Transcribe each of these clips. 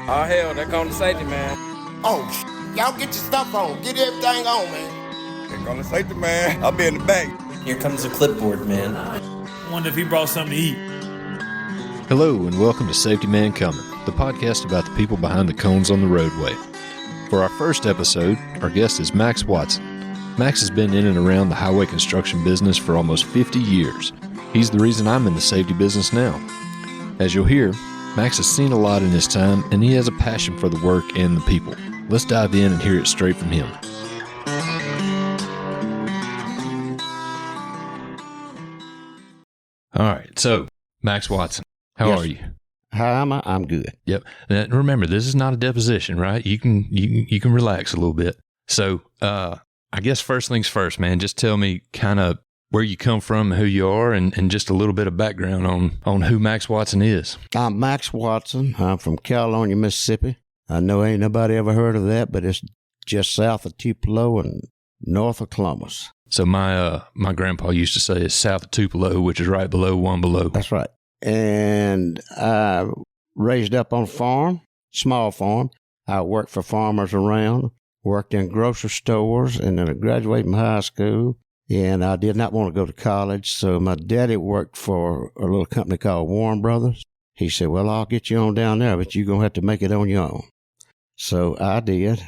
Oh, hell, they're calling the safety, man. Oh, y'all get your stuff on. Get everything on, man. They're calling the safety, man. I'll be in the back. Here comes the clipboard, man. Wonder if he brought something to eat. Hello and welcome to Safety Man Coming, the podcast about the people behind the cones on the roadway. For our first episode, our guest is Max Watson. Max has been in and around the highway construction business for almost 50 years. He's the reason I'm in the safety business now. As you'll hear, Max has seen a lot in his time and he has a passion for the work and the people. Let's dive in and hear it straight from him. All right, so Max Watson, how are you? How am I? I'm good. Yep. Now, remember, this is not a deposition, right? You can relax a little bit. So, I guess first things first, man. Just tell me kind of where you come from, who you are, and just a little bit of background on who Max Watson is. I'm Max Watson. I'm from Caledonia, Mississippi. I know ain't nobody ever heard of that, but it's just south of Tupelo and north of Columbus. So my grandpa used to say it's south of Tupelo, which is right below One Below. That's right. And I raised up on a farm, small farm. I worked for farmers around, worked in grocery stores, and then I graduated from high school. And I did not want to go to college, so my daddy worked for a little company called Warren Brothers. He said, well, I'll get you on down there, but you're going to have to make it on your own. So I did,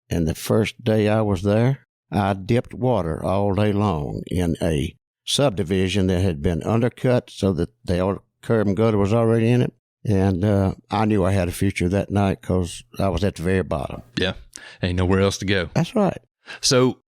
and the first day I was there, I dipped water all day long in a subdivision that had been undercut so that the curb and gutter was already in it. And I knew I had a future that night because I was at the very bottom. Yeah, ain't nowhere else to go. That's right. So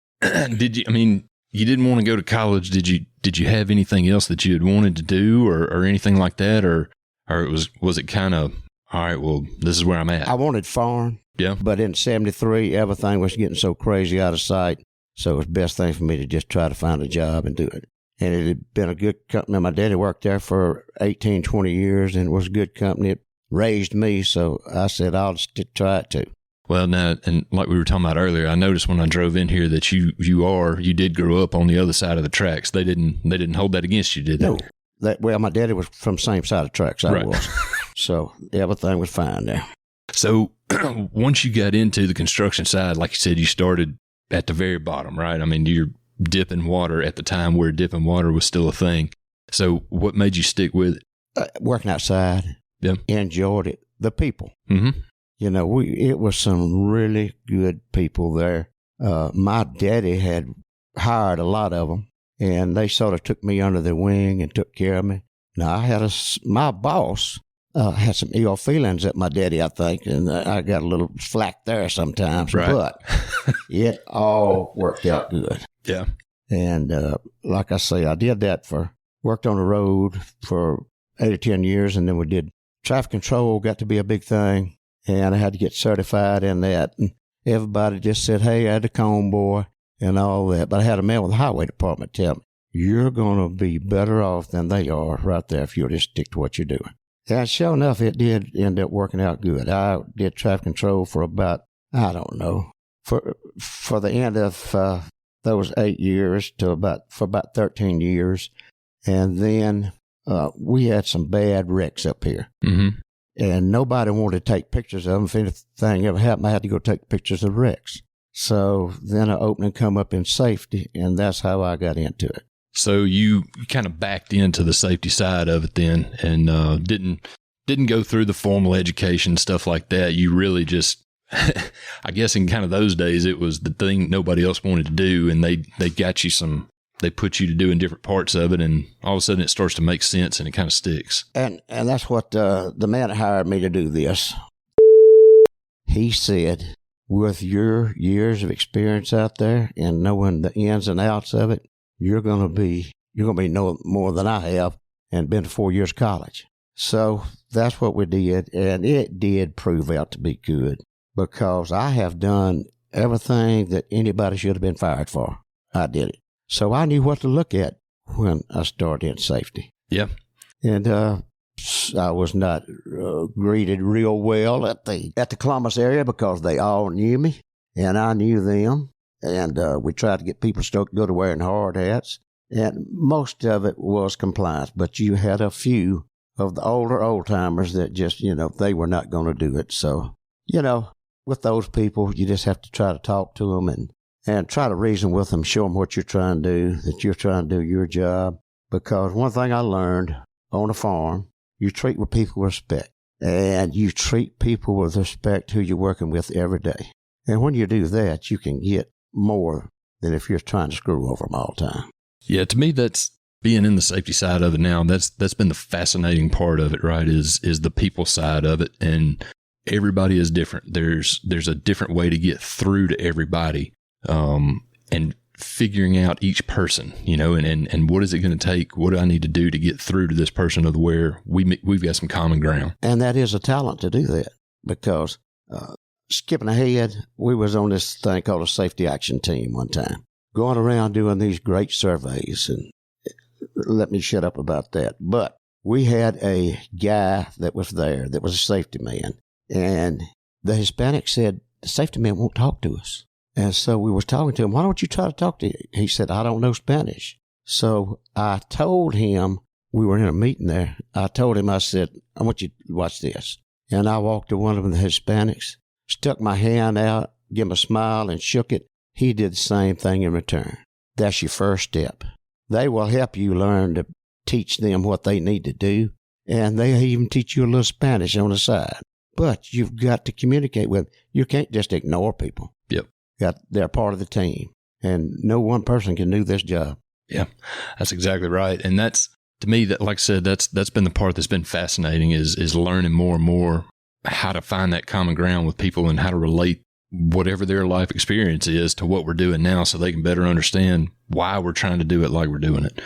you didn't want to go to college. Did you have anything else that you had wanted to do or anything like that? Or was it kind of, all right, well, this is where I'm at? I wanted farm. Yeah. But in 73, everything was getting so crazy out of sight. So it was the best thing for me to just try to find a job and do it. And it had been a good company. My daddy worked there for 18, 20 years, and it was a good company. It raised me, so I said I'll just try it too. Well, now, and like we were talking about earlier, I noticed when I drove in here that you did grow up on the other side of the tracks. They didn't hold that against you, did they? No. Well, my daddy was from the same side of the tracks I was. So everything was fine there. So once you got into the construction side, like you said, you started at the very bottom, right? I mean, you're dipping water at the time where dipping water was still a thing. So what made you stick with it? Working outside. Yeah. Enjoyed it. The people. Mm-hmm. You know, it was some really good people there. My daddy had hired a lot of them, and they sort of took me under their wing and took care of me. Now, my boss had some ill feelings at my daddy, I think, and I got a little flack there sometimes, right. But it all worked out good. Yeah. And like I say, I did that worked on the road for 8 or 10 years, and then we did traffic control, got to be a big thing. And I had to get certified in that. And everybody just said, hey, I had a cone boy and all that. But I had a man with the highway department tell me, you're going to be better off than they are right there if you'll just stick to what you're doing. And sure enough, it did end up working out good. I did traffic control for about, I don't know, for the end of those 8 years to about 13 years. And then we had some bad wrecks up here. Mm-hmm. And nobody wanted to take pictures of them. If anything ever happened, I had to go take pictures of wrecks. So then an opening come up in safety, and that's how I got into it. So you kind of backed into the safety side of it then, and didn't go through the formal education, stuff like that. You really just, I guess in kind of those days, it was the thing nobody else wanted to do, and they got you they put you to do in different parts of it, and all of a sudden it starts to make sense and it kind of sticks. And that's what the man that hired me to do this, he said, with your years of experience out there and knowing the ins and outs of it, you're going to be know more than I have and been to 4 years of college. So that's what we did, and it did prove out to be good because I have done everything that anybody should have been fired for. I did it. So I knew what to look at when I started in safety. Yeah. And I was not greeted real well at the Columbus area because they all knew me and I knew them. And we tried to get people to go to wearing hard hats. And most of it was compliance, but you had a few of the older old-timers that just, they were not going to do it. So with those people, you just have to try to talk to them and try to reason with them, show them what you're trying to do, that you're trying to do your job. Because one thing I learned on a farm, you treat with people with respect. And you treat people with respect who you're working with every day. And when you do that, you can get more than if you're trying to screw over them all the time. Yeah, to me, that's being in the safety side of it now. That's been the fascinating part of it, right? Is the people side of it, and everybody is different. There's a different way to get through to everybody, and figuring out each person, and what is it going to take? What do I need to do to get through to this person of where we've got some common ground? And that is a talent to do that, because skipping ahead, we was on this thing called a safety action team one time, going around doing these great surveys, and let me shut up about that. But we had a guy that was there that was a safety man, and the Hispanic said, the safety man won't talk to us. And so we was talking to him, why don't you try to talk to him? He said, I don't know Spanish. So I told him, we were in a meeting there, I said, I want you to watch this. And I walked to one of the Hispanics, stuck my hand out, gave him a smile and shook it. He did the same thing in return. That's your first step. They will help you learn to teach them what they need to do, and they even teach you a little Spanish on the side. But you've got to communicate with them. You can't just ignore people. Yep. They're part of the team, and no one person can do this job. Yeah, that's exactly right. And that's, to me, that, like I said, that's been the part that's been fascinating is learning more and more how to find that common ground with people and how to relate whatever their life experience is to what we're doing now, so they can better understand why we're trying to do it like we're doing it.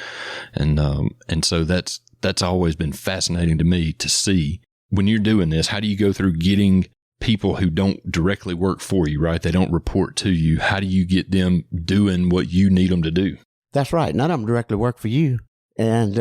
And so that's always been fascinating to me to see when you're doing this. How do you go through getting people who don't directly work for you, right? They don't report to you. How do you get them doing what you need them to do? That's right. None of them directly work for you. And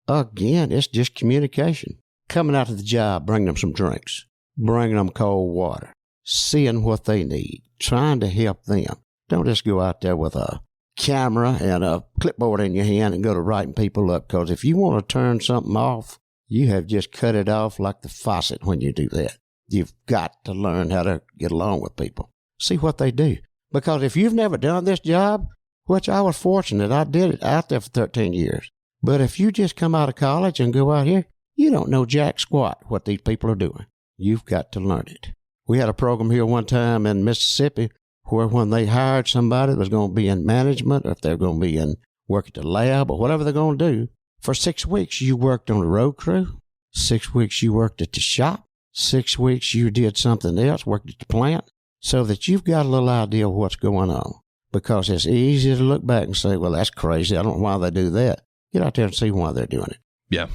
again, it's just communication. Coming out of the job, bringing them some drinks, bringing them cold water, seeing what they need, trying to help them. Don't just go out there with a camera and a clipboard in your hand and go to writing people up, because if you want to turn something off, you have just cut it off like the faucet when you do that. You've got to learn how to get along with people. See what they do. Because if you've never done this job, which I was fortunate, I did it out there for 13 years. But if you just come out of college and go out here, you don't know jack squat what these people are doing. You've got to learn it. We had a program here one time in Mississippi where when they hired somebody that was going to be in management, or if they're going to be in work at the lab or whatever they're going to do, for 6 weeks you worked on the road crew, 6 weeks you worked at the shop, 6 weeks you did something else, worked at the plant, so that you've got a little idea of what's going on. Because it's easy to look back and say, well, that's crazy, I don't know why they do that. Get out there and see why they're doing it. Yeah.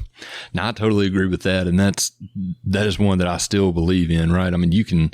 Now, I totally agree with that. And that is one that I still believe in, right? I mean, you can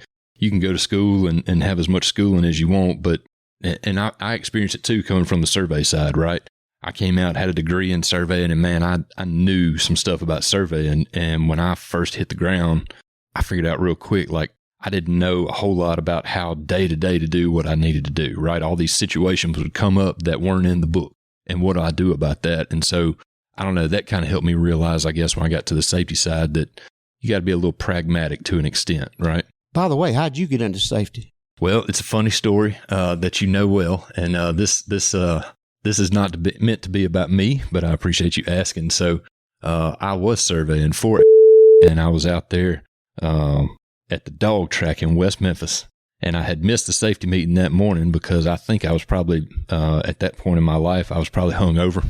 go to school and have as much schooling as you want, but, and I experienced it too, coming from the survey side, right? I came out, had a degree in surveying, and man, I knew some stuff about surveying. And when I first hit the ground, I figured out real quick, like, I didn't know a whole lot about how day to day to do what I needed to do, right? All these situations would come up that weren't in the book. And what do I do about that? And so, I don't know, that kind of helped me realize, I guess, when I got to the safety side, that you got to be a little pragmatic to an extent, right? By the way, how'd you get into safety? Well, it's a funny story that you know well. And this is not meant to be about me, but I appreciate you asking. So I was surveying for it, and I was out there at the dog track in West Memphis. And I had missed the safety meeting that morning because I think I was probably, at that point in my life, I was probably hungover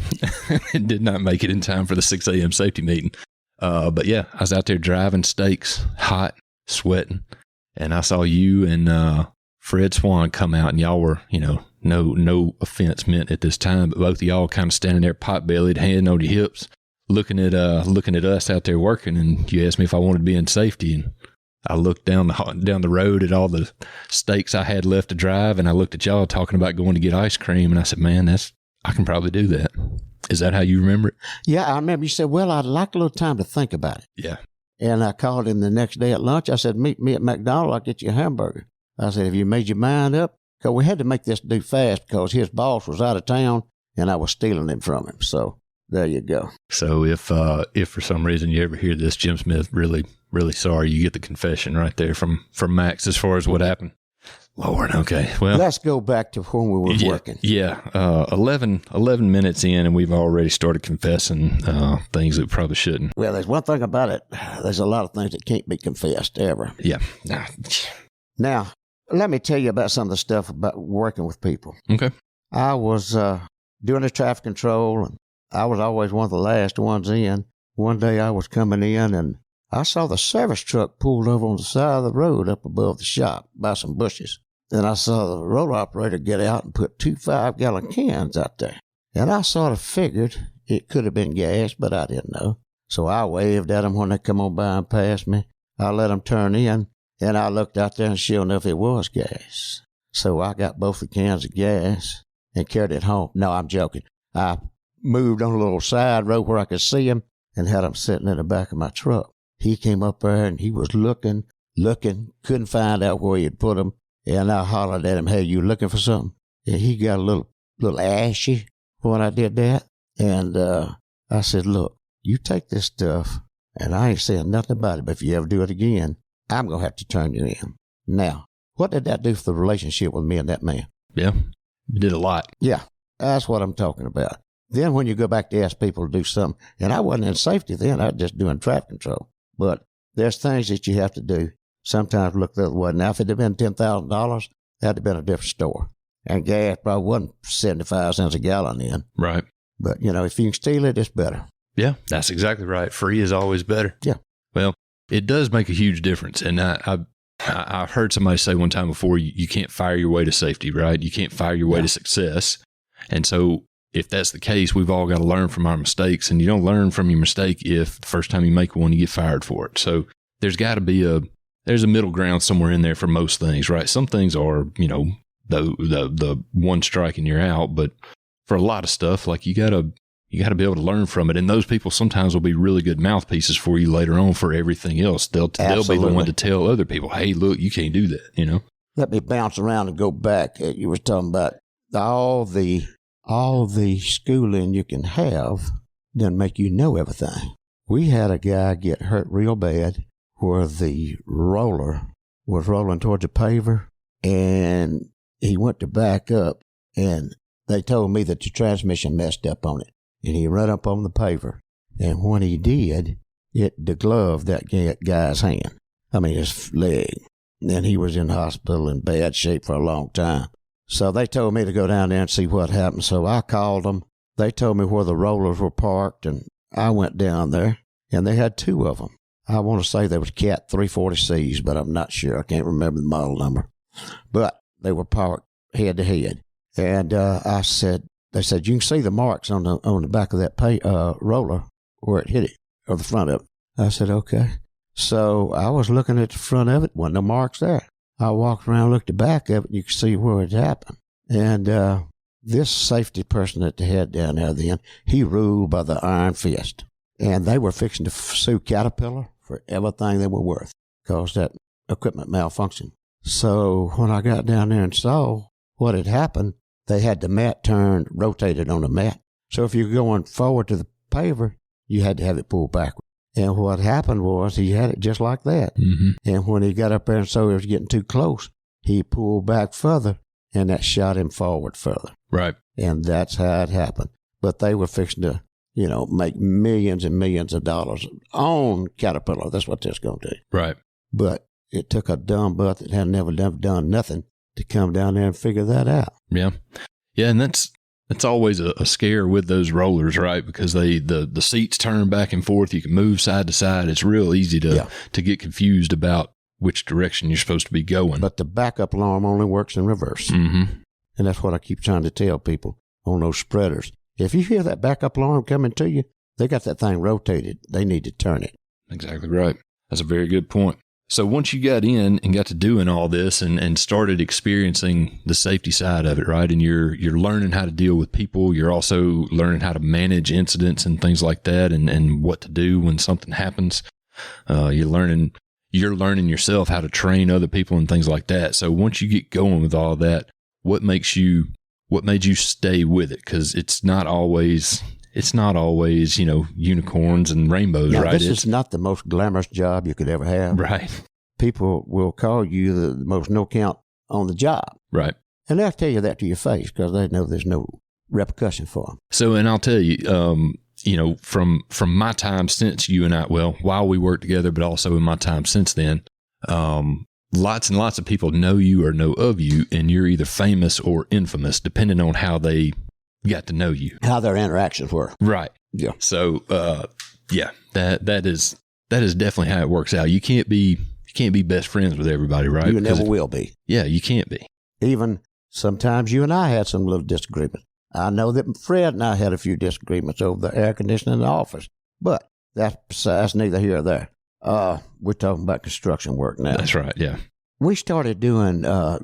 and did not make it in time for the 6 a.m. safety meeting. But yeah, I was out there driving stakes, hot, sweating. And I saw you and Fred Swan come out, and y'all were, no offense meant at this time, but both of y'all kind of standing there pot-bellied, hand on your hips, looking at us out there working. And you asked me if I wanted to be in safety, and I looked down the road at all the stakes I had left to drive, and I looked at y'all talking about going to get ice cream, and I said, man, I can probably do that. Is that how you remember it? Yeah, I remember you said, well, I'd like a little time to think about it. Yeah. And I called him the next day at lunch. I said, meet me at McDonald's, I'll get you a hamburger. I said, have you made your mind up? Because we had to make this dude fast because his boss was out of town, and I was stealing him from him. So There you go. So if for some reason you ever hear this, Jim Smith, really, really sorry, you get the confession right there from Max as far as what happened. Lord, okay. Well, let's go back to when we were working. Yeah, 11 minutes in, and we've already started confessing things that we probably shouldn't. Well, there's one thing about it. There's a lot of things that can't be confessed ever. Yeah. Now, let me tell you about some of the stuff about working with people. Okay. I was doing the traffic control, and I was always one of the last ones in. One day I was coming in, and I saw the service truck pulled over on the side of the road up above the shop by some bushes. Then I saw the road operator get out and put 2 5-gallon cans out there. And I sort of figured it could have been gas, but I didn't know. So I waved at them when they come on by and passed me. I let them turn in, and I looked out there, and sure enough, it was gas. So I got both the cans of gas and carried it home. No, I'm joking. I moved on a little side road where I could see him and had him sitting in the back of my truck. He came up there, and he was looking, couldn't find out where he had put them. And I hollered at him, "Hey, you looking for something?" And he got a little ashy when I did that. And I said, "Look, you take this stuff, and I ain't saying nothing about it, but if you ever do it again, I'm going to have to turn you in." Now, what did that do for the relationship with me and that man? Yeah, you did a lot. Yeah, that's what I'm talking about. Then when you go back to ask people to do something, and I wasn't in safety then, I was just doing traffic control. But there's things that you have to do. Sometimes look the other way. Now, if it had been $10,000, that'd have been a different story. And gas probably wasn't 75 cents a gallon then. Right. But, if you can steal it, it's better. Yeah, that's exactly right. Free is always better. Yeah. Well, it does make a huge difference. And I heard somebody say one time before, you can't fire your way to safety, right? You can't fire your way to success. And so if that's the case, we've all got to learn from our mistakes. And you don't learn from your mistake if the first time you make one, you get fired for it. So there's got to be there's a middle ground somewhere in there for most things, right? Some things are, the one strike and you're out. But for a lot of stuff, like you got to be able to learn from it. And those people sometimes will be really good mouthpieces for you later on for everything else. They'll be the one to tell other people, "Hey, look, you can't do that," Let me bounce around and go back. You were talking about all the schooling you can have doesn't make you know everything. We had a guy get hurt real bad where the roller was rolling towards the paver, and he went to back up, and they told me that the transmission messed up on it. And he ran up on the paver. And when he did, it degloved that guy's hand. His leg. And he was in the hospital in bad shape for a long time. So they told me to go down there and see what happened. So I called them. They told me where the rollers were parked, and I went down there, and they had 2 of them. I want to say they was Cat 340Cs, but I'm not sure. I can't remember the model number. But they were parked head to head. And they said, "You can see the marks on the back of that roller where it hit it, or the front of it." I said, "Okay." So I was looking at the front of it, wasn't no marks there. I walked around, looked at the back of it, and you could see where it happened. And this safety person at the head down there then, he ruled by the iron fist. And they were fixing to sue Caterpillar for everything they were worth because that equipment malfunctioned. So when I got down there and saw what had happened, they had the mat rotated on the mat. So if you're going forward to the paver, you had to have it pulled backward. And what happened was he had it just like that. Mm-hmm. And when he got up there and saw he was getting too close, he pulled back further, and that shot him forward further. Right. And that's how it happened. But they were fixing to, make millions and millions of dollars on Caterpillar. That's what they're going to do. Right. But it took a dumb butt that had never done nothing to come down there and figure that out. Yeah. Yeah, and that's always a scare with those rollers, right? Because the seats turn back and forth. You can move side to side. It's real easy to get confused about which direction you're supposed to be going. But the backup alarm only works in reverse. Mm-hmm. And that's what I keep trying to tell people on those spreaders. If you hear that backup alarm coming to you, they got that thing rotated. They need to turn it. Exactly right. That's a very good point. So once you got in and got to doing all this and started experiencing the safety side of it, right? And you're learning how to deal with people. You're also learning how to manage incidents and things like that and what to do when something happens. You're learning yourself how to train other people and things like that. So once you get going with all that, what made you stay with it? Because it's not always it's not always, unicorns and rainbows, Now, right? this is not the most glamorous job you could ever have. Right. People will call you the most no count on the job. Right. And they'll tell you that to your face because they know there's no repercussion for them. So, and I'll tell you, from my time since you and I, well, while we worked together, but also in my time since then, lots and lots of people know you or know of you, and you're either famous or infamous, depending on how they got to know you. How their interactions were. Right. Yeah. So, that is definitely how it works out. You can't be best friends with everybody, right? You never will be. Yeah, you can't be. Even sometimes you and I had some little disagreement. I know that Fred and I had a few disagreements over the air conditioning in the office, but that's neither here or there. We're talking about construction work now. That's right, yeah. We started doing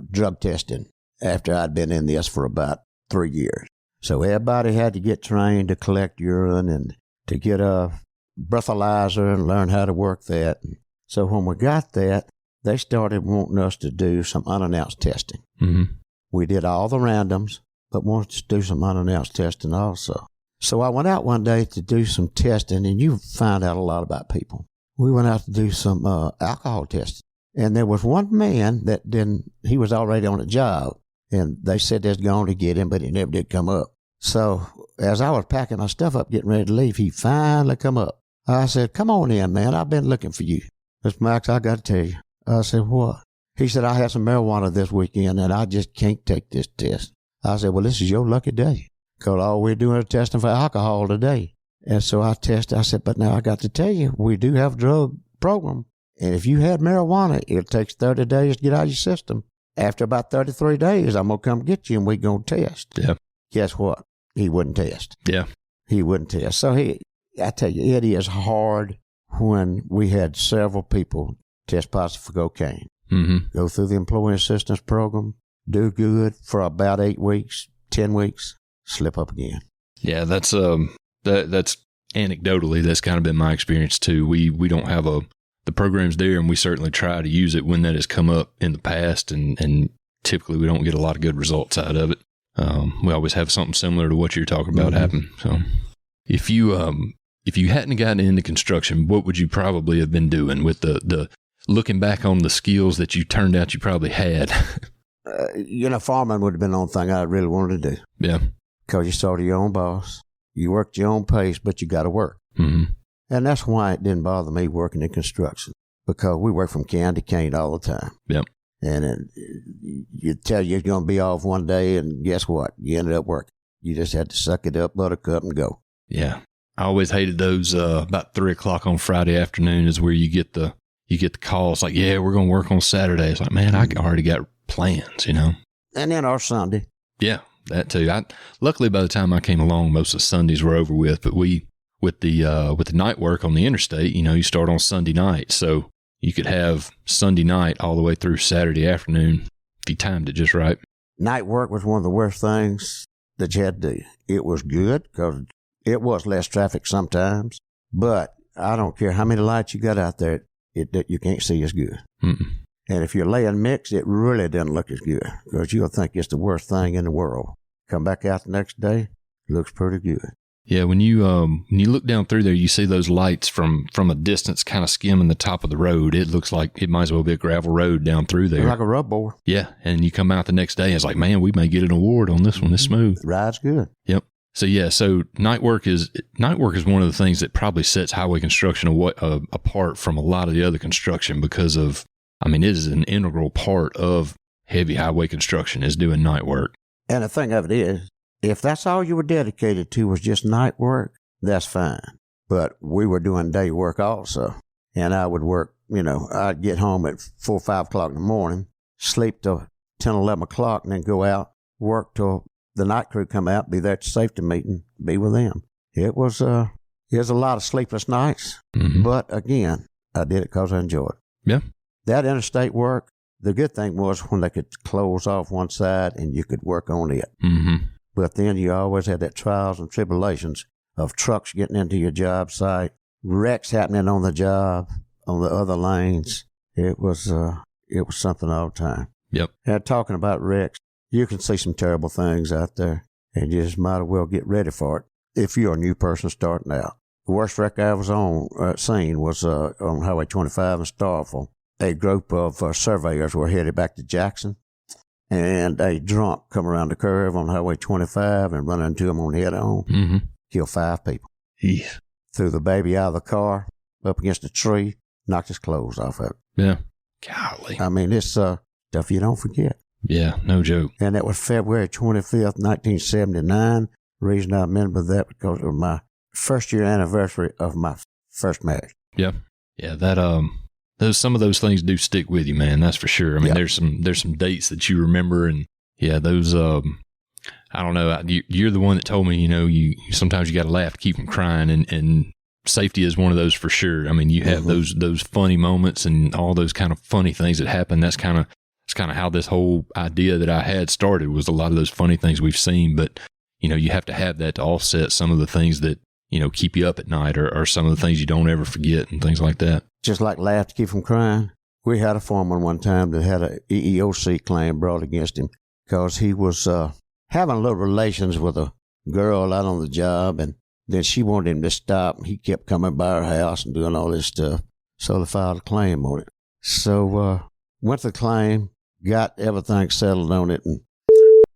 drug testing after I'd been in this for about 3 years. So everybody had to get trained to collect urine and to get a breathalyzer and learn how to work that. So when we got that, they started wanting us to do some unannounced testing. Mm-hmm. We did all the randoms, but wanted to do some unannounced testing also. So I went out one day to do some testing, and you find out a lot about people. We went out to do some alcohol testing, and there was one man that he was already on a job, and they said they're going to get him, but he never did come up. So as I was packing my stuff up, getting ready to leave, he finally come up. I said, "Come on in, man. I've been looking for you." Mr. Max, I got to tell you. I said, "What?" He said, "I had some marijuana this weekend, and I just can't take this test." I said, "Well, this is your lucky day, because all we're doing is testing for alcohol today." And so I tested. I said, "But now I got to tell you, we do have a drug program, and if you had marijuana, it takes 30 days to get out of your system. After about 33 days, I'm going to come get you, and we're going to test." Yeah. Guess what? He wouldn't test. Yeah. He wouldn't test. So I tell you, it is hard when we had several people test positive for cocaine. Mm-hmm. Go through the employee assistance program, do good for about 8 weeks, 10 weeks, slip up again. Yeah, that's anecdotally, that's kind of been my experience too. We don't have the program's there, and we certainly try to use it when that has come up in the past, and typically we don't get a lot of good results out of it. We always have something similar to what you're talking about happen. So if you hadn't gotten into construction, what would you probably have been doing with the looking back on the skills that you turned out you probably had? Farming would have been the only thing I really wanted to do. Yeah. Because you started your own boss. You worked your own pace, but you got to work. Mm-hmm. And that's why it didn't bother me working in construction, because we work from can to cane all the time. Yep. And you tell you're going to be off one day, and guess what? You ended up working. You just had to suck it up, buttercup, and go. Yeah. I always hated those about 3 o'clock on Friday afternoon is where you get the call. It's like, yeah, we're going to work on Saturday. It's like, man, I already got plans, And then our Sunday. Yeah, that too. Luckily, by the time I came along, most of the Sundays were over with. But with the night work on the interstate, you start on Sunday night, so you could have Sunday night all the way through Saturday afternoon if you timed it just right. Night work was one of the worst things that you had to do. It was good because it was less traffic sometimes, but I don't care how many lights you got out there, you can't see as good. Mm-mm. And if you're laying mix, it really doesn't look as good because you'll think it's the worst thing in the world. Come back out the next day, looks pretty good. Yeah, when you look down through there, you see those lights from a distance kind of skimming the top of the road. It looks like it might as well be a gravel road down through there. Like a rub board. Yeah, and you come out the next day, and it's like, man, we may get an award on this one. It's smooth. Ride's good. Yep. So night work is one of the things that probably sets highway construction apart from a lot of the other construction because of, it is an integral part of heavy highway construction is doing night work. And the thing of it is, if that's all you were dedicated to was just night work, that's fine. But we were doing day work also. And I would work, I'd get home at 4 or 5 o'clock in the morning, sleep till 10, 11 o'clock, and then go out, work till the night crew come out, be there at the safety meeting, be with them. It was a lot of sleepless nights. Mm-hmm. But again, I did it because I enjoyed it. Yeah. That interstate work, the good thing was when they could close off one side and you could work on it. Mm-hmm. But then you always had that trials and tribulations of trucks getting into your job site, wrecks happening on the job, on the other lanes. It was something all the time. Yep. And talking about wrecks, you can see some terrible things out there, and you just might as well get ready for it. if you're a new person starting out. The worst wreck I was seen was on Highway 25 in Starkville. A group of surveyors were headed back to Jackson, and a drunk come around the curve on Highway 25 and run into them on head-on. Killed 5 people. Jeez. Threw the baby out of the car, up against a tree, knocked his clothes off of it. Yeah. Golly. I mean, it's stuff you don't forget. Yeah, no joke. And that was February 25th, 1979. The reason I remember that because of my first year anniversary of my first marriage. Yeah. Yeah, that some of those things do stick with you, man. That's for sure. I mean, there's some dates that you remember, and yeah, those I don't know. You're the one that told me, you sometimes you got to laugh to keep from crying, and safety is one of those for sure. I mean, you have those funny moments and all those kind of funny things that happen. That's kind of how this whole idea that I had started, was a lot of those funny things we've seen. But you have to have that to offset some of the things that keep you up at night, or some of the things you don't ever forget and things like that. Just like laugh to keep from crying. We had a foreman one time that had a EEOC claim brought against him because he was having a little relations with a girl out on the job, and then she wanted him to stop. He kept coming by her house and doing all this stuff, so they filed a claim on it. So went to the claim, got everything settled on it, and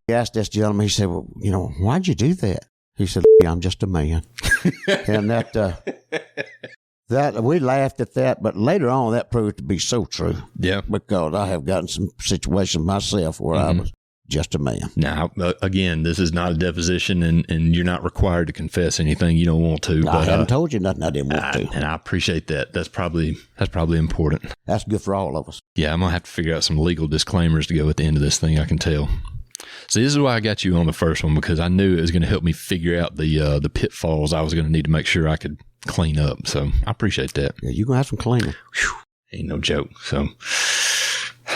he asked this gentleman, he said, well, why'd you do that? He said, I'm just a man. And that we laughed at that, but later on that proved to be so true. Yeah. Because I have gotten some situations myself where I was just a man. Now, again, this is not a deposition, and you're not required to confess anything you don't want to. No, I haven't told you nothing I didn't want to. And I appreciate that. That's probably important. That's good for all of us. Yeah, I'm going to have to figure out some legal disclaimers to go at the end of this thing, I can tell. See, this is why I got you on the first one, because I knew it was going to help me figure out the pitfalls I was going to need to make sure I could clean up. So I appreciate that. Yeah, you're going to have some cleaning. Whew, ain't no joke. So,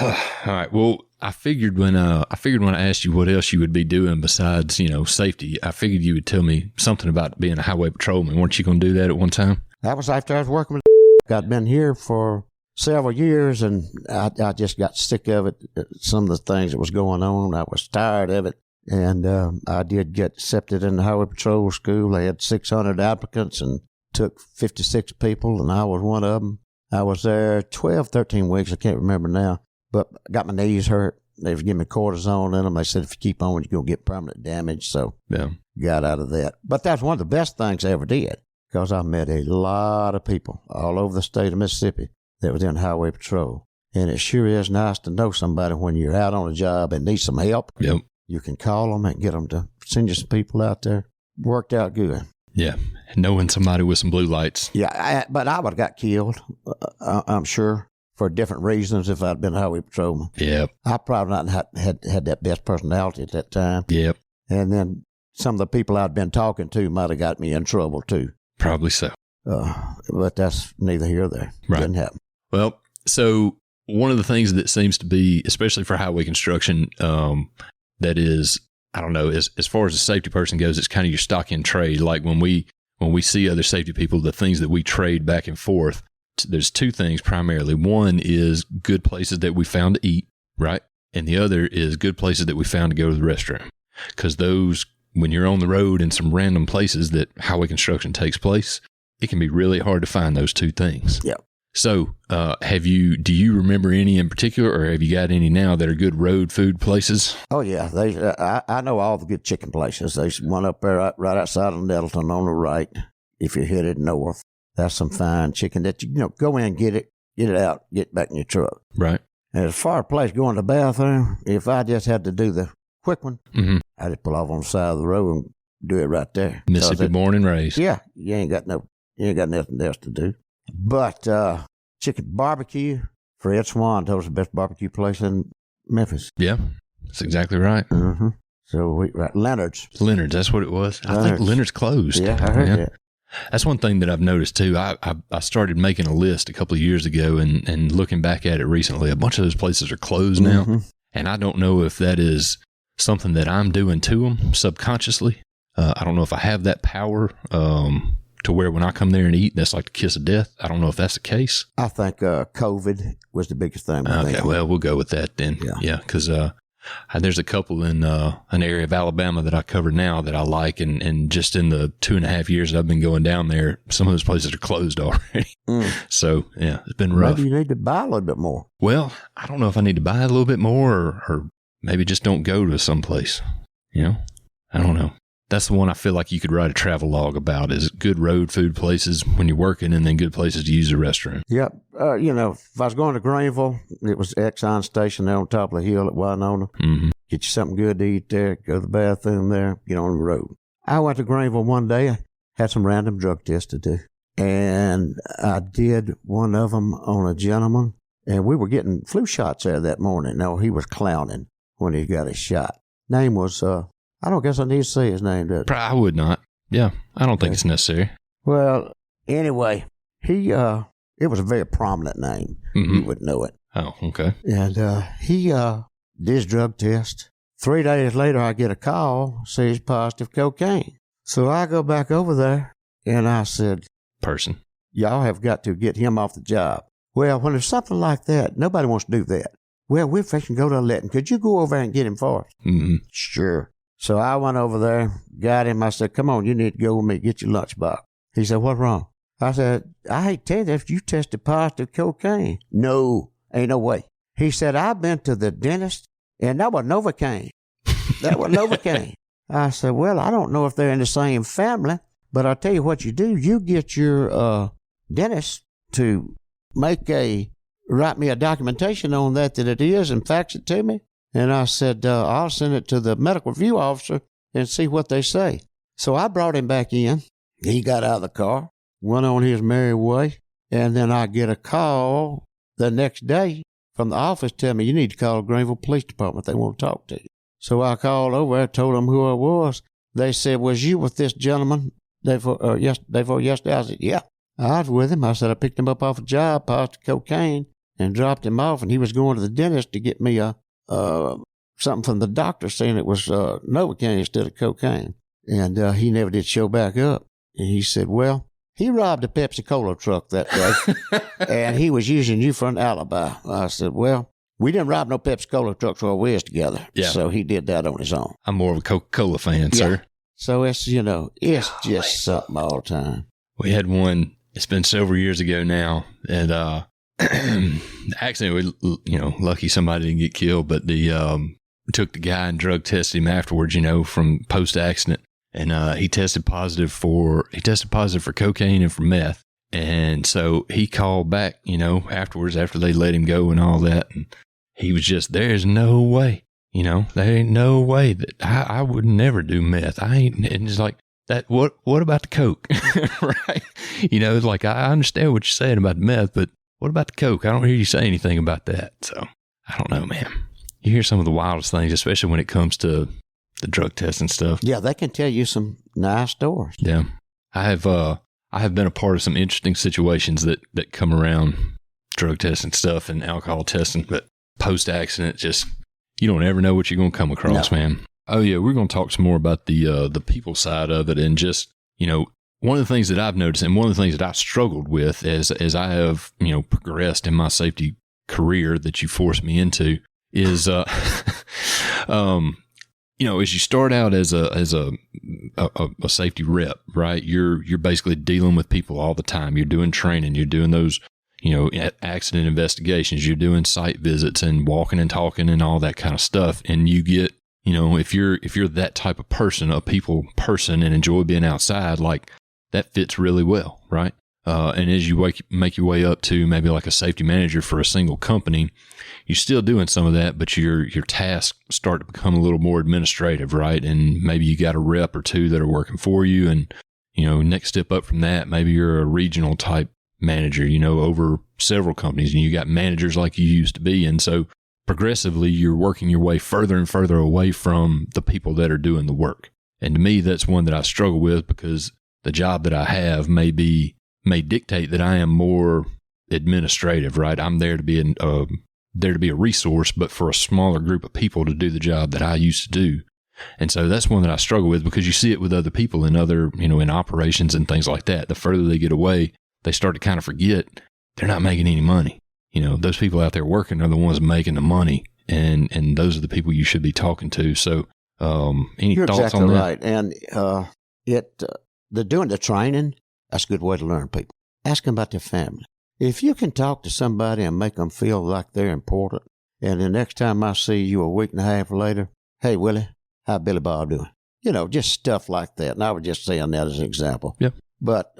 all right. Well, I figured when I asked you what else you would be doing besides, safety, I figured you would tell me something about being a highway patrolman. Weren't you going to do that at one time? That was after I was working with I'd been here for several years, and I just got sick of it. Some of the things that was going on, I was tired of it. And I did get accepted in the Highway Patrol School. They had 600 applicants and took 56 people, and I was one of them. I was there 12, 13 weeks. I can't remember now. But I got my knees hurt. They was giving me cortisone in them. They said, if you keep on, you're going to get permanent damage. So got out of that. But that's one of the best things I ever did, because I met a lot of people all over the state of Mississippi that was in Highway Patrol. And it sure is nice to know somebody when you're out on a job and need some help. Yep. You can call them and get them to send you some people out there. Worked out good. Yeah. Knowing somebody with some blue lights. Yeah, but I would have got killed, I'm sure, for different reasons if I'd been a highway patrolman. Yep. I probably not had that best personality at that time. Yep. And then some of the people I'd been talking to might have got me in trouble, too. Probably so. But that's neither here nor there. Right. Didn't happen. Well, so one of the things that seems to be, especially for highway construction, that is, I don't know, as far as a safety person goes, it's kind of your stock in trade. Like when we see other safety people, the things that we trade back and forth, there's two things primarily. One is good places that we found to eat, right? And the other is good places that we found to go to the restroom. Because those, when you're on the road in some random places that highway construction takes place, it can be really hard to find those two things. Yeah. So, do you remember any in particular, or have you got any now that are good road food places? Oh, yeah. I know all the good chicken places. There's one up there right outside of Nettleton on the right. If you're headed north, that's some fine chicken that you go in, get it out, get back in your truck. Right. And as far as a place going to the bathroom, if I just had to do the quick one, I'd just pull off on the side of the road and do it right there. Mississippi born and raised. Yeah, you ain't got nothing else to do. But chicken barbecue, Fred Swan told us the best barbecue place in Memphis. Yeah, that's exactly right. Mm-hmm. So Leonard's, that's what it was. I think Leonard's closed. Yeah, I heard that. That's one thing that I've noticed too. I started making a list a couple of years ago, and looking back at it recently, a bunch of those places are closed now. And I don't know if that is something that I'm doing to them subconsciously. I don't know if I have that power to where when I come there and eat, that's like the kiss of death. I don't know if that's the case. I think COVID was the biggest thing. Okay, well, we'll go with that then. Yeah, because There's a couple in an area of Alabama that I cover now that I like, and just in the 2.5 years that I've been going down there, some of those places are closed already. So, yeah, it's been rough. Maybe you need to buy a little bit more. Well, I don't know if I need to buy a little bit more or maybe just don't go to some place. You know, I don't know. That's the one I feel like you could write a travel log about, is good road food places when you're working, and then good places to use the restroom. Yep. If I was going to Greenville, it was Exxon Station there on top of the hill at Winona. Mm-hmm. Get you something good to eat there, go to the bathroom there, get on the road. I went to Greenville one day. I had some random drug tests to do. And I did one of them on a gentleman, and we were getting flu shots there that morning. No, he was clowning when he got his shot. Name was, I don't guess I need to say his name, does I would not. Yeah, I don't think it's necessary. Well, anyway, he, it was a very prominent name. Mm-hmm. You would know it. Oh, okay. And he did his drug test. 3 days later, I get a call, says positive cocaine. So I go back over there, and I said, Person. y'all have got to get him off the job. Well, when there's something like that, nobody wants to do that. Well, we're fixing to go to Letton. Could you go over there and get him for us? Mm-hmm. Sure. So I went over there, got him. I said, come on, you need to go with me, get your lunchbox. He said, what's wrong? I said, I hate to tell you this, you tested positive cocaine. No, ain't no way. He said, I've been to the dentist, and that was Novocaine. That was Novocaine. I said, well, I don't know if they're in the same family, but I'll tell you what you do. You get your dentist to write me a documentation on that it is and fax it to me. And I said, I'll send it to the medical review officer and see what they say. So I brought him back in. He got out of the car, went on his merry way, and then I get a call the next day from the office telling me, you need to call Greenville Police Department. They want to talk to you. So I called over, I told them who I was. They said, was you with this gentleman day before yesterday? I said, yeah. I was with him. I said, I picked him up off a job, positive cocaine, and dropped him off, and he was going to the dentist to get me something from the doctor saying it was Novocaine instead of cocaine. And he never did show back up. And he said, well, he robbed a Pepsi-Cola truck that day, and he was using you for an alibi. I said, well, we didn't rob no Pepsi-Cola trucks while we was together. Yeah. So he did that on his own. I'm more of a Coca-Cola fan, sir. So it's, it's just something all the time. We had one, it's been several years ago now, and accident, lucky somebody didn't get killed, but took the guy and drug tested him afterwards, from post-accident. And he tested positive for cocaine and for meth. And so he called back, afterwards, after they let him go and all that. And he was just, there's no way, there ain't no way that I would never do meth. And it's like, that, what about the coke? Right? It's like, I understand what you're saying about the meth, but what about the coke? I don't hear you say anything about that. So I don't know, man. You hear some of the wildest things, especially when it comes to the drug test and stuff. Yeah, they can tell you some nice stories. Yeah. I have been a part of some interesting situations that come around drug testing stuff and alcohol testing, but post-accident, just, you don't ever know what you're going to come across, man. Oh yeah, we're going to talk some more about the people side of it, and just, one of the things that I've noticed, and one of the things that I've struggled with as I have, progressed in my safety career that you forced me into is, as you start out as a safety rep, right? You're basically dealing with people all the time. You're doing training. You're doing those, accident investigations. You're doing site visits and walking and talking and all that kind of stuff. And you get, if you're that type of person, a people person, and enjoy being outside, like that fits really well, right? And as you make your way up to maybe like a safety manager for a single company, you're still doing some of that, but your tasks start to become a little more administrative, right? And maybe you got a rep or two that are working for you. And, next step up from that, maybe you're a regional type manager, over several companies, and you got managers like you used to be. And so progressively, you're working your way further and further away from the people that are doing the work. And to me, that's one that I struggle with, because the job that I have may dictate that I am more administrative, right? I'm there to be a resource, but for a smaller group of people to do the job that I used to do. And so that's one that I struggle with, because you see it with other people in other, in operations and things like that. The further they get away, they start to kind of forget they're not making any money. Those people out there working are the ones making the money. and those are the people you should be talking to. So, any You're thoughts exactly on that? right. And doing the training, that's a good way to learn people. Ask them about their family. If you can talk to somebody and make them feel like they're important, and the next time I see you a week and a half later, hey, Willie, how Billy Bob doing? Just stuff like that. And I was just saying that as an example. Yep. But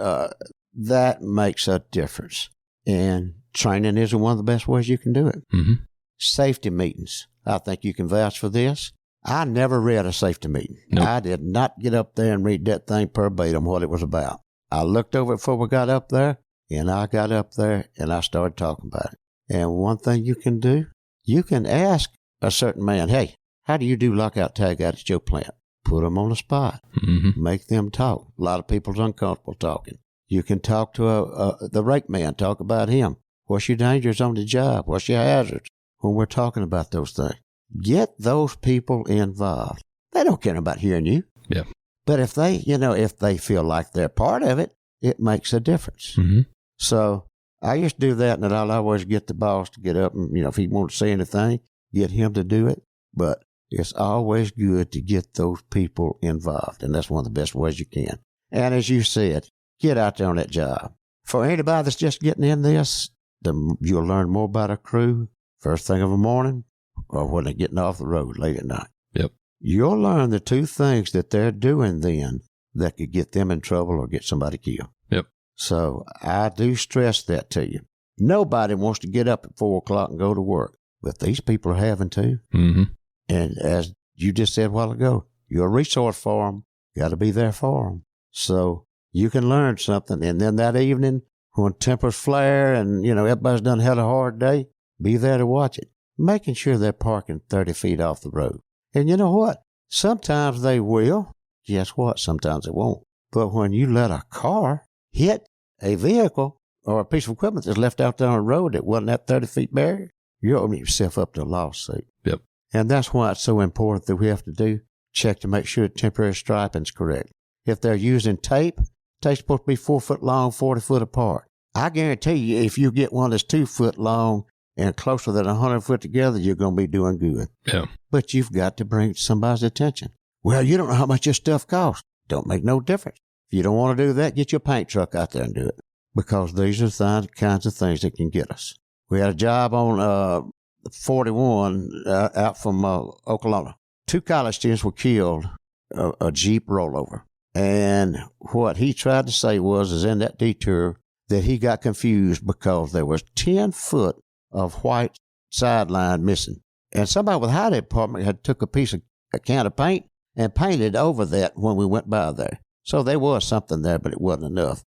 that makes a difference. And training is one of the best ways you can do it. Mm-hmm. Safety meetings. I think you can vouch for this. I never read a safety meeting. Nope. I did not get up there and read that thing verbatim what it was about. I looked over it before we got up there, and I got up there and I started talking about it. And one thing you can do, you can ask a certain man, hey, how do you do lockout tag out at your plant? Put them on the spot. Mm-hmm. Make them talk. A lot of people's uncomfortable talking. You can talk to the rake man, talk about him. What's your dangers on the job? What's your hazards when we're talking about those things? Get those people involved. They don't care about hearing you. Yeah. But if they feel like they're part of it, it makes a difference. Mm-hmm. So I used to do that, and I'll always get the boss to get up and, if he wants to say anything, get him to do it. But it's always good to get those people involved, and that's one of the best ways you can. And as you said, get out there on that job. For anybody that's just getting in this, you'll learn more about a crew first thing of the morning or when they're getting off the road late at night. Yep. You'll learn the two things that they're doing then that could get them in trouble or get somebody killed. Yep. So I do stress that to you. Nobody wants to get up at 4 o'clock and go to work, but these people are having to. Mm-hmm. And as you just said a while ago, you're a resource for them. You got to be there for them. So you can learn something. And then that evening, when tempers flare and, everybody's done had a hard day, be there to watch it. Making sure they're parking 30 feet off the road. And you know what? Sometimes they will. Guess what? Sometimes they won't. But when you let a car hit a vehicle or a piece of equipment that's left out there on the road that wasn't that 30 feet barrier, you're opening yourself up to a lawsuit. Yep. And that's why it's so important that we have to check to make sure temporary striping is correct. If they're using tape's supposed to be 4 foot long, 40 foot apart. I guarantee you, if you get one that's 2 foot long and closer than 100 foot together, you're going to be doing good. Yeah. But you've got to bring it to somebody's attention. Well, you don't know how much your stuff costs. Don't make no difference. If you don't want to do that, get your paint truck out there and do it. Because these are the kinds of things that can get us. We had a job on 41 out from Oklahoma. 2 college students were killed, a Jeep rollover. And what he tried to say is in that detour that he got confused because there was 10 foot of white sideline missing. And somebody with the highway department had took a can of paint and painted over that when we went by there. So there was something there, but it wasn't enough.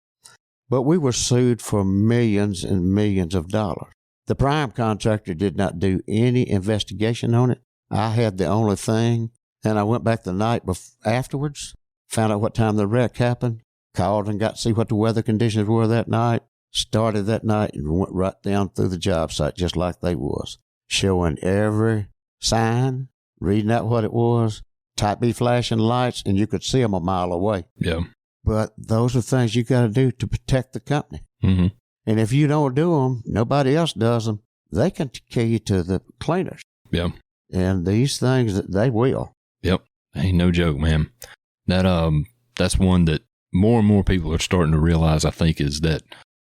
But we were sued for millions and millions of dollars. The prime contractor did not do any investigation on it. I had the only thing, and I went back the night afterwards, found out what time the wreck happened, called and got to see what the weather conditions were that night, started that night, and went right down through the job site just like they was, showing every sign, reading out what it was, type B flashing lights, and you could see them a mile away. Yeah. But those are things you got to do to protect the company. Mm-hmm. And if you don't do them, nobody else does them. They can kill you to the cleaners. Yeah. And these things, they will. Yep. Ain't no joke, man. That's one that more and more people are starting to realize, I think, is that,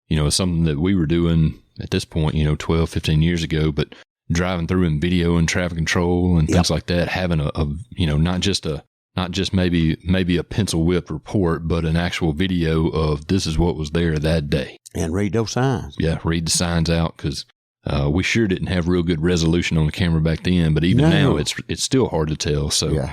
it's something that we were doing at this point, 12, 15 years ago, but driving through and video and traffic control and things like that, having not just maybe a pencil whipped report, but an actual video of this is what was there that day. And read those signs. Yeah, read the signs out, because we sure didn't have real good resolution on the camera back then, but even now it's still hard to tell. So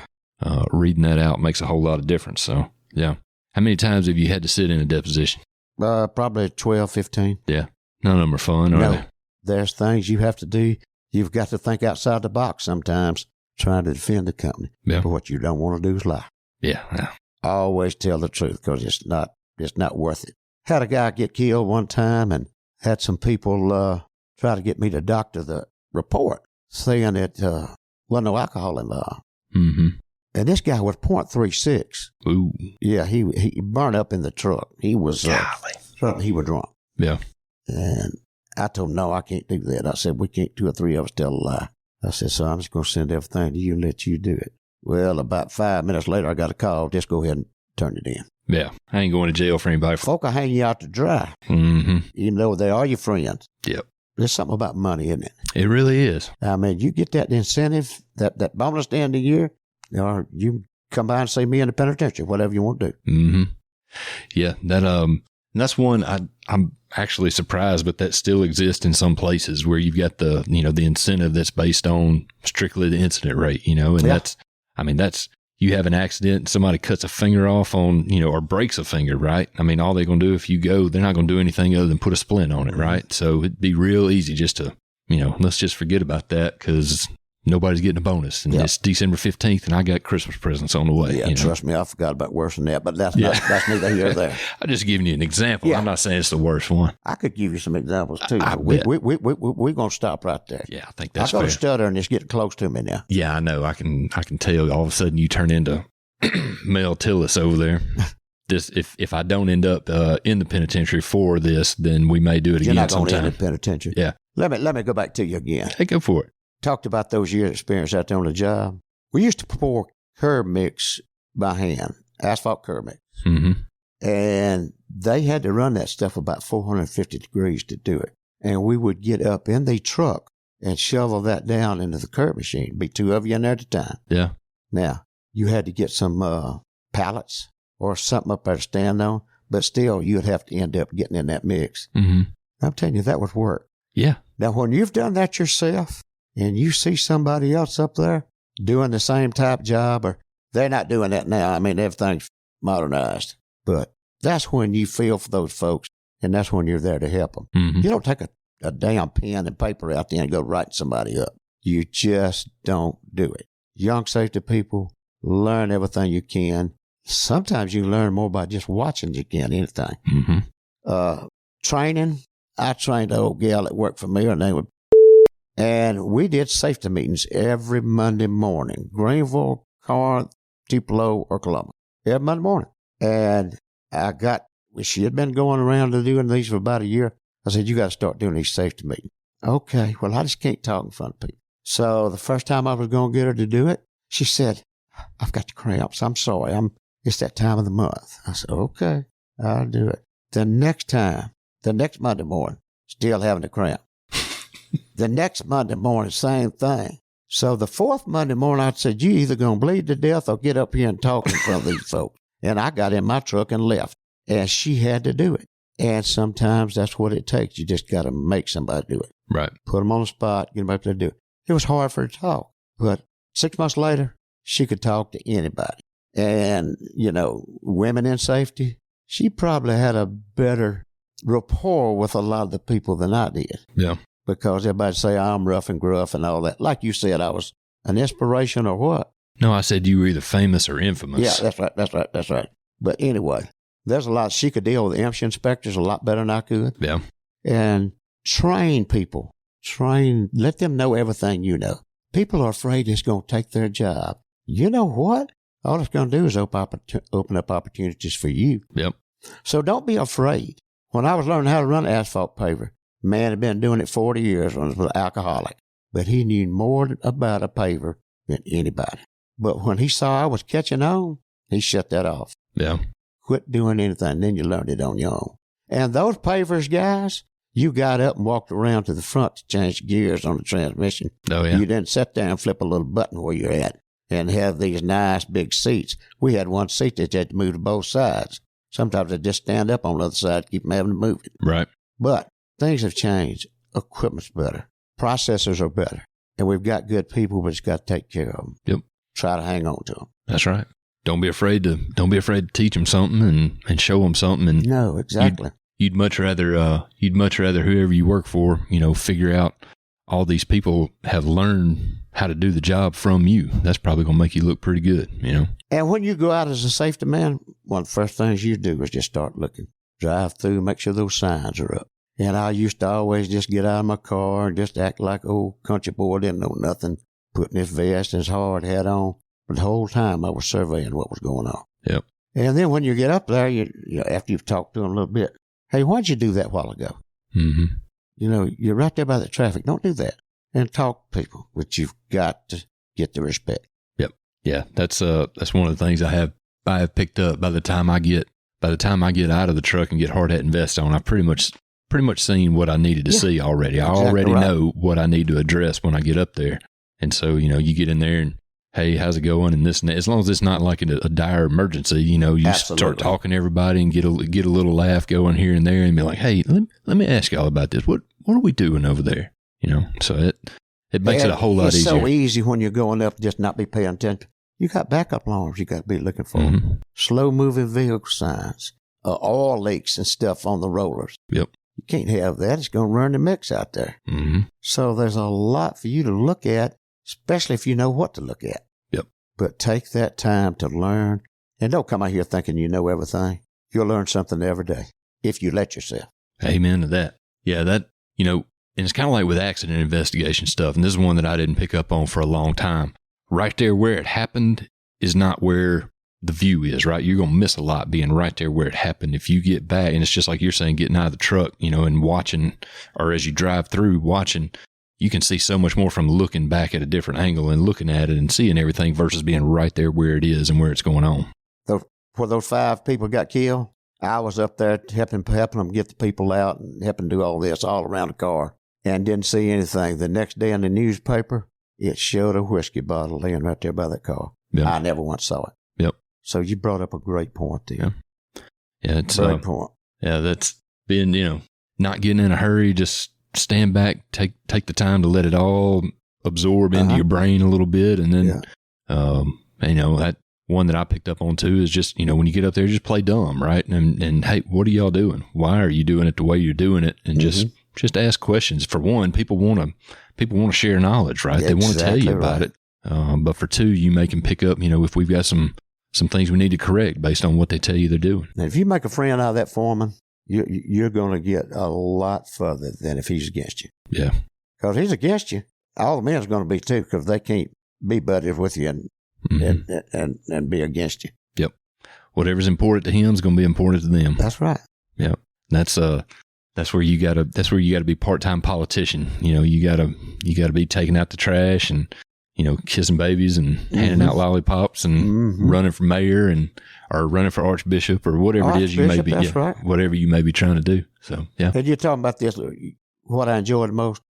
reading that out makes a whole lot of difference. So, yeah. How many times have you had to sit in a deposition? Probably 12, 15. Yeah. None of them are fun, are they? There's things you have to do. You've got to think outside the box sometimes, trying to defend the company. Yeah. But what you don't want to do is lie. Yeah. Always tell the truth, because it's not worth it. Had a guy get killed one time, and had some people try to get me to doctor the report, saying that wasn't no alcohol involved. Mm-hmm. And this guy was .36. Ooh. Yeah, he burned up in the truck. He was he was drunk. Yeah. And I told him, no, I can't do that. I said, we can't, 2 or 3 of us tell a lie. I said, so I'm just going to send everything to you and let you do it. Well, about 5 minutes later, I got a call. Just go ahead and turn it in. Yeah. I ain't going to jail for anybody. Folk will hang you out to dry, Mm-hmm. even though they are your friends. Yep. There's something about money, isn't it? It really is. I mean, you get that incentive, that bonus at the end of the year, or you come by and see me in the penitentiary, whatever you want to do. Mm-hmm. Yeah. That's one I'm actually surprised, but that still exists in some places where you've got the incentive that's based on strictly the incident rate, and that's you have an accident, somebody cuts a finger off on, or breaks a finger, right? I mean, all they're going to do if you go, they're not going to do anything other than put a splint on it, right? So it'd be real easy just to, let's just forget about that because nobody's getting a bonus. And it's December 15th and I got Christmas presents on the way. Yeah, trust me, I forgot about worse than that, but that's neither here nor there. I'm just giving you an example. Yeah. I'm not saying it's the worst one. I could give you some examples too. I We're bet. going to stop right there. Yeah, I think that's I'm going fair. to stutter and it's getting close to me now. Yeah, I know. I can tell all of a sudden you turn into Mel Tillis over there. This if I don't end up in the penitentiary for this, then we may do it You're again not going to sometime. end the penitentiary. Yeah. Let me go back to you again. Hey, go for it. Talked about those years experience out there on the job. We used to pour curb mix by hand, asphalt curb mix. Mm-hmm. And they had to run that stuff about 450 degrees to do it. And we would get up in the truck and shovel that down into the curb machine. Be two of you in there at a time. Yeah. Now, you had to get some pallets or something up there to stand on, but still you'd have to end up getting in that mix. Mm-hmm. I'm telling you, that would work. Yeah. Now, when you've done that yourself and you see somebody else up there doing the same type job, or they're not doing that now. I mean, everything's modernized, but that's when you feel for those folks, and that's when you're there to help them. Mm-hmm. You don't take a damn pen and paper out there and go writing somebody up. You just don't do it. Young safety people, learn everything you can. Sometimes you learn more by just watching than you can anything. Mm-hmm. Training, I trained an old gal that worked for me. Her name was, and we did safety meetings every Monday morning. Greenville, Corinth, Tupelo, or Columbus. Every Monday morning. And she had been going around and doing these for about a year. I said, you got to start doing these safety meetings. Okay, well, I just can't talk in front of people. So the first time I was going to get her to do it, she said, I've got the cramps. I'm sorry. It's that time of the month. I said, okay, I'll do it. The next Monday morning, still having the cramp. The next Monday morning, same thing. So the fourth Monday morning, I said, you either going to bleed to death or get up here and talk in front of these folks. And I got in my truck and left. And she had to do it. And sometimes that's what it takes. You just got to make somebody do it. Right. Put them on the spot, get them up there to do it. It was hard for her to talk. But 6 months later, she could talk to anybody. And, women in safety, she probably had a better rapport with a lot of the people than I did. Yeah. Because everybody say I'm rough and gruff and all that. Like you said, I was an inspiration or what? No, I said you were either famous or infamous. Yeah, that's right. But anyway, there's a lot. She could deal with the EMSHA inspectors a lot better than I could. Yeah. And train people. Let them know everything you know. People are afraid it's going to take their job. You know what? All it's going to do is open up opportunities for you. Yep. So don't be afraid. When I was learning how to run asphalt paver, man had been doing it 40 years when he was an alcoholic. But he knew more about a paver than anybody. But when he saw I was catching on, he shut that off. Yeah. Quit doing anything, then you learned it on your own. And those pavers, guys, you got up and walked around to the front to change gears on the transmission. Oh, yeah. You didn't sit there and flip a little button where you're at and have these nice big seats. We had one seat that you had to move to both sides. Sometimes they just stand up on the other side, keep them having to move it. Right. But things have changed. Equipment's better. Processors are better. And we've got good people, but it's got to take care of them. Yep. Try to hang on to them. That's right. Don't be afraid to teach them something and show them something. And no, exactly. You'd much rather whoever you work for, figure out all these people have learned how to do the job from you. That's probably going to make you look pretty good, And when you go out as a safety man, one of the first things you do is just start looking. Drive through, make sure those signs are up. And I used to always just get out of my car and just act like old country boy, didn't know nothing, putting his vest and his hard hat on. But the whole time I was surveying what was going on. Yep. And then when you get up there, you after you've talked to them a little bit, hey, why'd you do that a while ago? Mm-hmm. You're right there by the traffic. Don't do that. and talk to people, but you've got to get the respect. Yep. Yeah. That's one of the things I have picked up by the time I get out of the truck and get hard hat and vest on. I've pretty much seen what I needed to see already. I already know what I need to address when I get up there. And so, you get in there and, hey, how's it going? And this and that. As long as it's not like a dire emergency, you start talking to everybody and get a little laugh going here and there and be like, hey, let me ask y'all about this. What are we doing over there? So it makes it a whole lot easier. It's so easy when you're going up, just not be paying attention. You got backup alarms you got to be looking for. Mm-hmm. Slow moving vehicle signs, oil leaks and stuff on the rollers. Yep. You can't have that. It's going to run the mix out there. Mm-hmm. So there's a lot for you to look at, especially if you know what to look at. Yep. But take that time to learn. And don't come out here thinking you know everything. You'll learn something every day if you let yourself. Amen to that. Yeah, that, and it's kind of like with accident investigation stuff. And this is one that I didn't pick up on for a long time. Right there where it happened is not where the view is, right? You're going to miss a lot being right there where it happened. If you get back, and it's just like you're saying, getting out of the truck, and watching, or as you drive through watching, you can see so much more from looking back at a different angle and looking at it and seeing everything versus being right there where it is and where it's going on. Where those 5 people got killed, I was up there helping them get the people out and helping do all this all around the car and didn't see anything. The next day in the newspaper, it showed a whiskey bottle laying right there by that car. Yep. I never once saw it. Yep. So you brought up a great point there. Yeah, it's great point. Yeah, that's being, not getting in a hurry, just stand back, take the time to let it all absorb into your brain a little bit. And then, that one that I picked up on too is just, when you get up there, just play dumb, right? And hey, what are y'all doing? Why are you doing it the way you're doing it? And just ask questions. For one, people want to share knowledge, right? They want to tell you about it. But for two, you make them pick up, if we've got some things we need to correct based on what they tell you they're doing. Now, if you make a friend out of that foreman, you're going to get a lot further than if he's against you. Yeah. Because he's against you. All the men's going to be too, because they can't be buddies with you and be against you. Yep. Whatever's important to him is going to be important to them. That's right. Yep. That's where you gotta be part-time politician. You gotta be taking out the trash and, kissing babies and handing out lollipops and running for mayor or running for archbishop or whatever it is you may be, right. whatever you may be trying to do. So, yeah. And you're talking about this, what I enjoyed the most?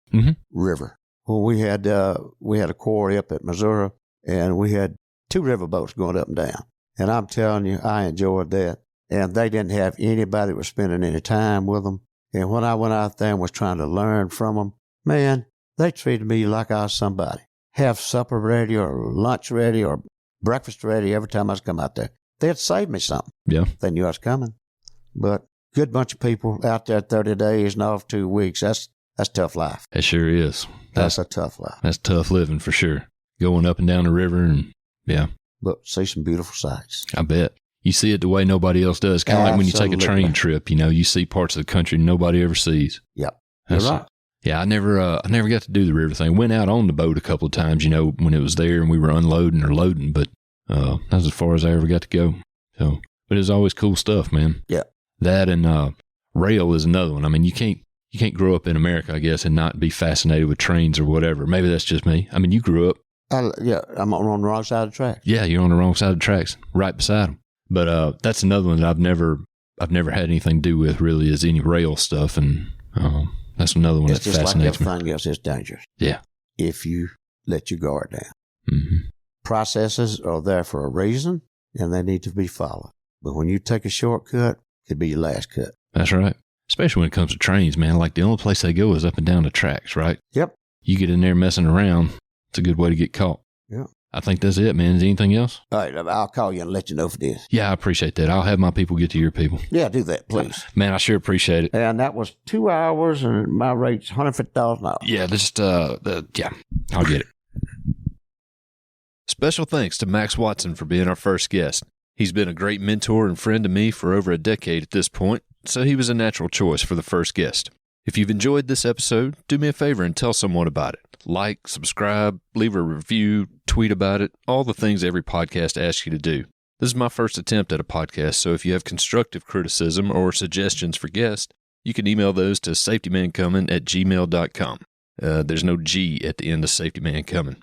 River. When we had a quarry up at Missouri and we had 2 river boats going up and down. And I'm telling you, I enjoyed that. And they didn't have anybody that was spending any time with them. And when I went out there and was trying to learn from them, man, they treated me like I was somebody. Have supper ready or lunch ready or breakfast ready every time I was come out there. They'd save me something. Yeah. They knew I was coming. But good bunch of people out there 30 days and off 2 weeks. That's tough life. It sure is. That's a tough life. That's tough living for sure. Going up and down the river and, yeah. But see some beautiful sights. I bet. You see it the way nobody else does. Kind of like when you take a train trip, you see parts of the country nobody ever sees. Yep. That's You're right. Yeah, I never got to do the river thing. Went out on the boat a couple of times, when it was there and we were unloading or loading, but that was as far as I ever got to go. So, but it was always cool stuff, man. Yeah. That and rail is another one. I mean, you can't grow up in America, I guess, and not be fascinated with trains or whatever. Maybe that's just me. I mean, you grew up. I'm on the wrong side of the tracks. Yeah, you're on the wrong side of the tracks, right beside them. But that's another one that I've never had anything to do with really is any rail stuff, and that's another one that fascinates me. It's just like everything else. It's dangerous. Yeah. If you let your guard down. Mm-hmm. Processes are there for a reason, and they need to be followed. But when you take a shortcut, it could be your last cut. That's right. Especially when it comes to trains, man. Like the only place they go is up and down the tracks, right? Yep. You get in there messing around, it's a good way to get caught. Yeah. I think that's it, man. Is there anything else? All right, I'll call you and let you know if it is. Yeah, I appreciate that. I'll have my people get to your people. Yeah, do that, please. Man, I sure appreciate it. And that was 2 hours, and my rate's $150 an hour. Yeah, just, yeah, I'll get it. Special thanks to Max Watson for being our first guest. He's been a great mentor and friend to me for over a decade at this point, so he was a natural choice for the first guest. If you've enjoyed this episode, do me a favor and tell someone about it. Like, subscribe, leave a review, tweet about it, all the things every podcast asks you to do. This is my first attempt at a podcast, so if you have constructive criticism or suggestions for guests, you can email those to safetymancoming@gmail.com. There's no G at the end of Safety Man Coming.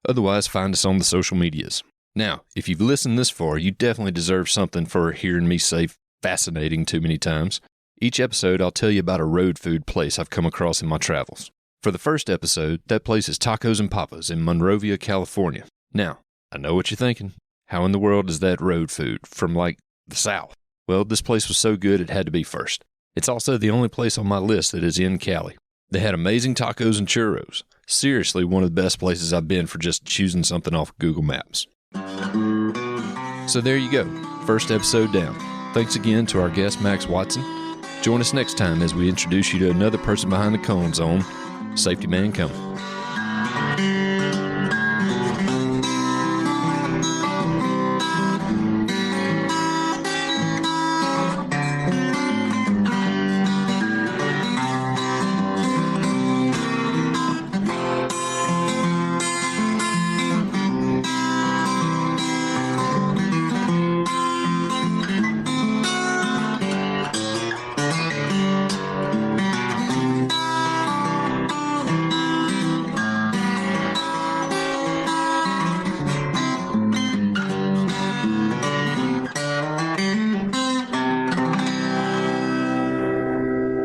Otherwise, find us on the social medias. Now, if you've listened this far, you definitely deserve something for hearing me say fascinating too many times. Each episode, I'll tell you about a road food place I've come across in my travels. For the first episode, that place is Tacos and Papas in Monrovia, California. Now, I know what you're thinking. How in the world is that road food from, like, the South? Well, this place was so good it had to be first. It's also the only place on my list that is in Cali. They had amazing tacos and churros. Seriously, one of the best places I've been for just choosing something off Google Maps. So there you go. First episode down. Thanks again to our guest, Max Watson. Join us next time as we introduce you to another person behind the cones on Safety Man Coming.